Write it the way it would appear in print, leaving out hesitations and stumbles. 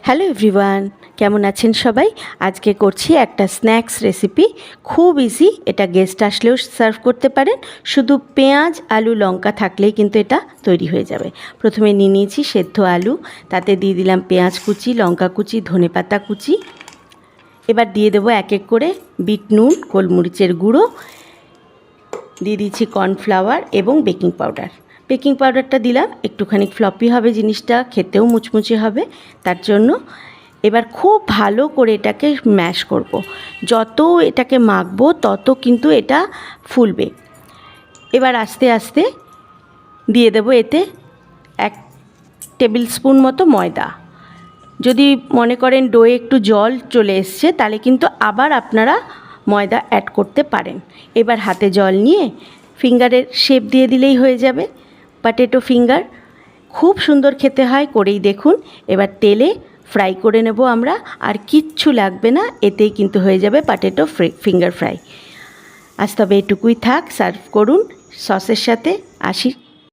Hello everyone, কেমন আছেন সবাই? আজকে করছি একটা স্ন্যাক্স রেসিপি, খুব ইজি। এটা গেস্ট আসলেও সার্ভ করতে পারেন। শুধু পেঁয়াজ, আলু, লঙ্কা থাকলেই কিন্তু এটা তৈরি হয়ে যাবে। প্রথমে নিয়ে নিয়েছি সেদ্ধ আলু, তাতে দিয়ে দিলাম পেঁয়াজ কুচি, লঙ্কা কুচি, ধনেপাতা কুচি। এবার দিয়ে দেবো এক এক করে বিট নুন, গোলমরিচের গুঁড়ো, দিয়ে দিচ্ছি কর্নফ্লাওয়ার এবং বেকিং পাউডার। বেকিং পাউডারটা দিলাম, একটুখানি ফ্লপি হবে জিনিসটা, খেতেও মুচমুচে হবে, তার জন্য। এবার খুব ভালো করে এটাকে ম্যাশ করব। যত এটাকে মাখবো তত কিন্তু এটা ফুলবে। এবার আস্তে আস্তে দিয়ে দেবো এতে 1 টেবিল স্পুন মতো ময়দা। যদি মনে করেন ডোয়ে একটু জল চলে এসছে, তাহলে কিন্তু আবার আপনারা ময়দা অ্যাড করতে পারেন। এবার হাতে জল নিয়ে ফিঙ্গারের শেপ দিয়ে দিলেই হয়ে যাবে পটেটো ফিঙ্গার। খুব সুন্দর খেতে হয়, করেই দেখুন। এবার তেলে ফ্রাই করে নেব আমরা, আর কিচ্ছু লাগবে না, এতেই কিন্তু হয়ে যাবে পটেটো ফিঙ্গার ফ্রাই। আজ তবে এটুকুই থাক, সার্ভ করুন সসের সাথে। আসি।